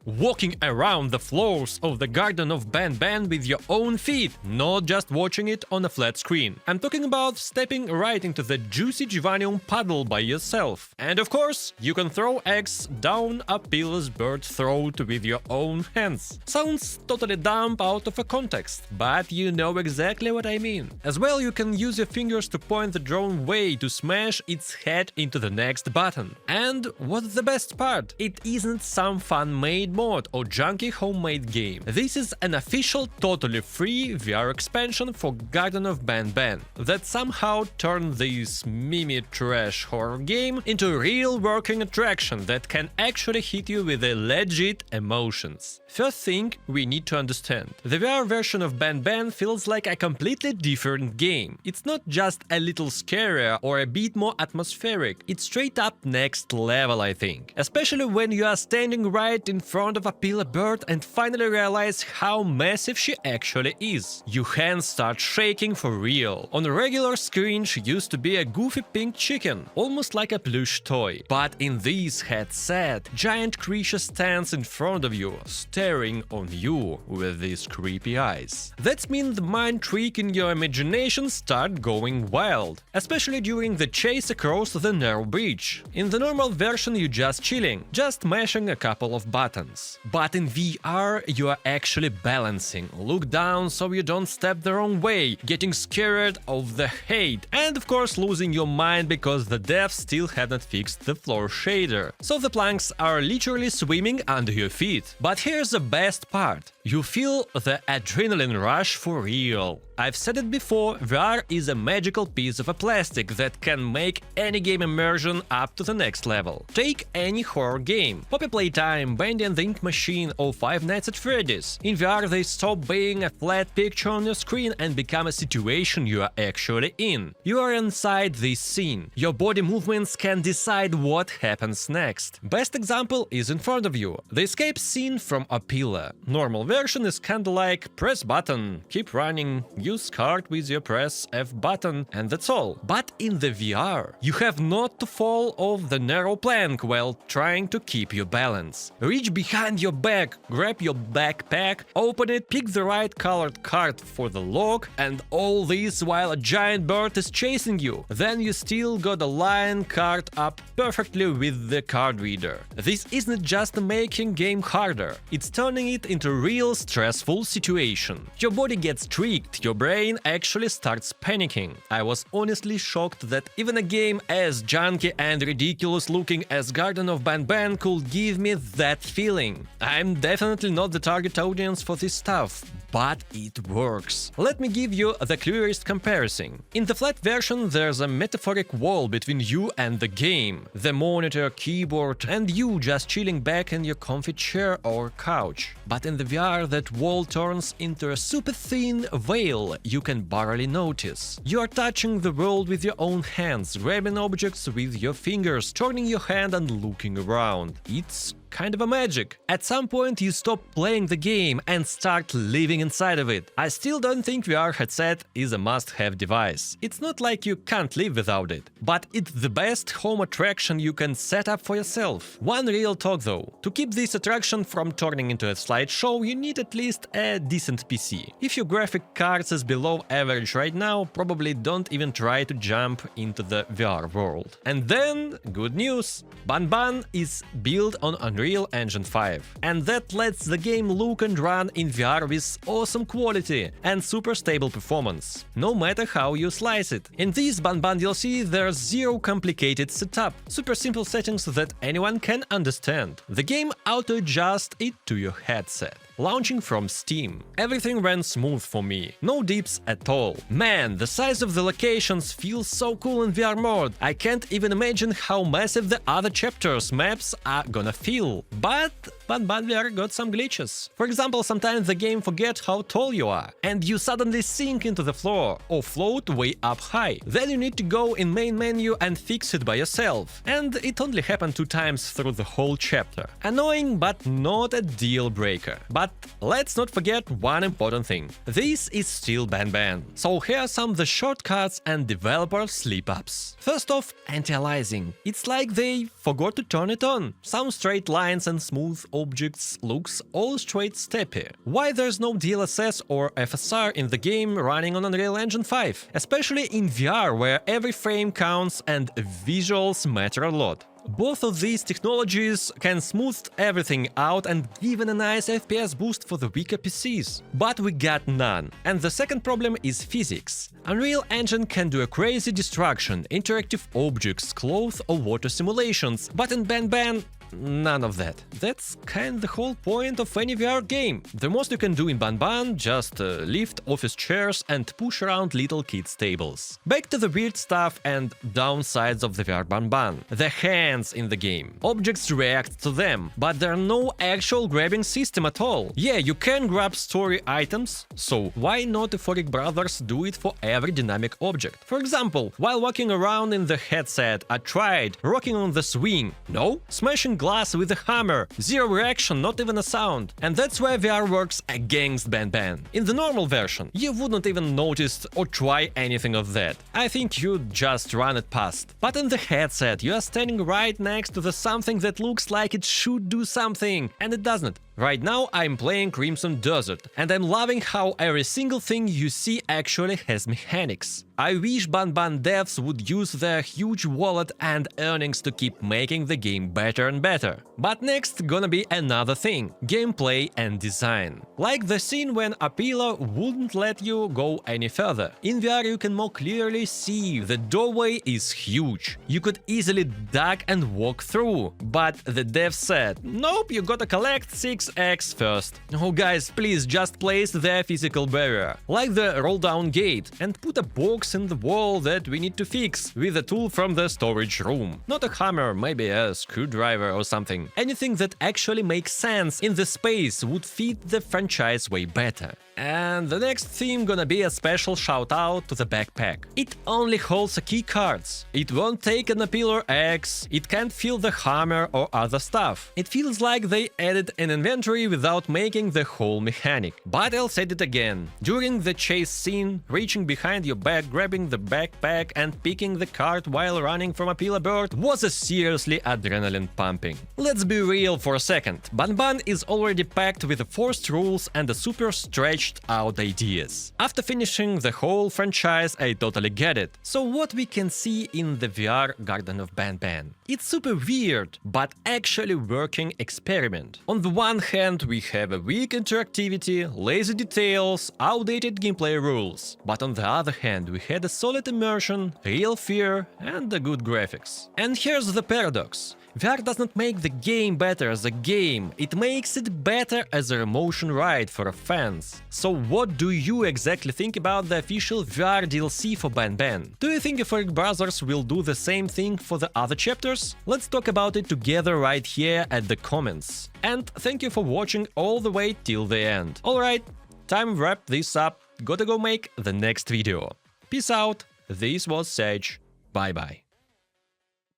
Walking around the floors of the Garden of Banban with your own feet, not just watching it on a flat screen. I'm talking about stepping right into the juicy Givanium puddle by yourself. And of course, you can throw eggs down Opila's Bird throat with your own hands. Sounds totally dumb out of a context, but you know exactly what I mean. As well, you can use your fingers to point the drone way to smash its head into the next button. And what's the best part? It isn't some fan-made mod or junky homemade game. This is an official, totally free VR expansion for Garten of Banban that somehow turned this meme trash horror game into a real working attraction that can actually hit you with the legit emotions. First thing we need to understand. The VR version of Banban feels like a completely different game. It's not just a little scarier or a bit more atmospheric, it's straight up next level, I think. Especially when you are standing right in front of Opila Bird and finally realize how massive she actually is. Your hands start shaking for real. On a regular screen she used to be a goofy pink chicken, almost like a plush toy. But in this headset, giant creature stands in front of you, staring on you with these creepy eyes. That means the mind trick in your imagination start going wild, especially during the chase across the narrow bridge. In the normal version you're just chilling, just mashing a couple of buttons. But in VR you are actually balancing, look down so you don't step the wrong way, getting scared of the hate, and of course losing your mind because the devs still haven't fixed the floor shader. So the planks are literally swimming under your feet. But here's the best part. You feel the adrenaline rush for real. I've said it before, VR is a magical piece of a plastic that can make any game immersion up to the next level. Take any horror game, Poppy Playtime, Bendy and the Ink Machine or Five Nights at Freddy's. In VR they stop being a flat picture on your screen and become a situation you are actually in. You are inside this scene. Your body movements can decide what happens next. Best example is in front of you, the escape scene from Opila. Normal version is kinda like press button, keep running, use card with your press F button, and that's all. But in the VR, you have not to fall off the narrow plank while trying to keep your balance. Reach behind your back, grab your backpack, open it, pick the right colored card for the lock, and all this while a giant bird is chasing you. Then you still gotta line card up perfectly with the card reader. This isn't just making game harder, it's turning it into a real stressful situation. Your body gets tricked, your brain actually starts panicking. I was honestly shocked that even a game as junky and ridiculous looking as Garten of Banban could give me that feeling. I'm definitely not the target audience for this stuff, but it works. Let me give you the clearest comparison. In the flat version there's a metaphoric wall between you and the game, the monitor, keyboard, and you just chilling back in your comfy chair or couch. But in the VR that wall turns into a super thin veil you can barely notice. You are touching the world with your own hands, grabbing objects with your fingers, turning your hand and looking around. It's kind of a magic. At some point you stop playing the game and start living inside of it. I still don't think VR headset is a must-have device. It's not like you can't live without it, but it's the best home attraction you can set up for yourself. One real talk though, to keep this attraction from turning into a slideshow you need at least a decent PC. If your graphic cards is below average right now, probably don't even try to jump into the VR world. And then, good news! Banban is built on Unreal Engine 5, and that lets the game look and run in VR with awesome quality and super stable performance, no matter how you slice it. In this Banban DLC there's zero complicated setup, super simple settings that anyone can understand. The game auto-adjusts it to your headset. Launching from Steam. Everything ran smooth for me, no dips at all. Man, the size of the locations feels so cool in VR mode. I can't even imagine how massive the other chapters maps are gonna feel. But Banban VR got some glitches. For example, sometimes the game forgets how tall you are, and you suddenly sink into the floor or float way up high. Then you need to go in main menu and fix it by yourself. And it only happened 2 times through the whole chapter. Annoying, but not a deal breaker. But let's not forget one important thing. This is still Banban. So here are some of the shortcuts and developer slip-ups. First off, anti-aliasing. It's like they forgot to turn it on. Some straight lines and smooth objects looks all straight steppy? Why there's no DLSS or FSR in the game running on Unreal Engine 5? Especially in VR, where every frame counts and visuals matter a lot. Both of these technologies can smooth everything out and give a nice FPS boost for the weaker PCs. But we got none. And the second problem is physics. Unreal Engine can do a crazy destruction, interactive objects, clothes or water simulations, but in Banban, none of that. That's kind of the whole point of any VR game. The most you can do in Banban, just lift office chairs and push around little kids' tables. Back to the weird stuff and downsides of the VR Banban. The hands in the game. Objects react to them, but there are no actual grabbing system at all. Yeah, you can grab story items, so why not Euphoric Brothers do it for every dynamic object? For example, while walking around in the headset, I tried rocking on the swing. No? Smashing glass with a hammer. Zero reaction, not even a sound. And that's why VR works against Banban. In the normal version, you wouldn't even notice or try anything of that. I think you'd just run it past. But in the headset, you are standing right next to the something that looks like it should do something, and it doesn't. Right now I'm playing Crimson Desert, and I'm loving how every single thing you see actually has mechanics. I wish Banban devs would use their huge wallet and earnings to keep making the game better and better. But next gonna be another thing – gameplay and design. Like the scene when Opila wouldn't let you go any further. In VR you can more clearly see the doorway is huge. You could easily duck and walk through, but the dev said, nope, you gotta collect 6x first. Oh guys, please just place their physical barrier, like the roll-down gate, and put a box in the wall that we need to fix with a tool from the storage room. Not a hammer, maybe a screwdriver or something. Anything that actually makes sense in the space would fit the franchise way better. And the next theme gonna be a special shout out to the backpack. It only holds a keycards. It won't take an Opila X, it can't feel the hammer or other stuff. It feels like they added an inventory without making the whole mechanic. But I'll say it again. During the chase scene, reaching behind your back, grabbing the backpack and picking the card while running from Opila Bird was a seriously adrenaline pumping. Let's be real for a second. Banban is already packed with forced rules and a super stretched out ideas. After finishing the whole franchise, I totally get it. So what we can see in the VR Garten of Banban? It's super weird, but actually working experiment. On the one hand, we have a weak interactivity, lazy details, outdated gameplay rules. But on the other hand, we had a solid immersion, real fear, and the good graphics. And here's the paradox. VR doesn't make the game better as a game, it makes it better as an emotion ride for fans. So what do you exactly think about the official VR DLC for Banban? Do you think Euphoric Brothers will do the same thing for the other chapters? Let's talk about it together right here at the comments. And thank you for watching all the way till the end. Alright, time to wrap this up, gotta go make the next video. Peace out, this was Syaych, bye bye.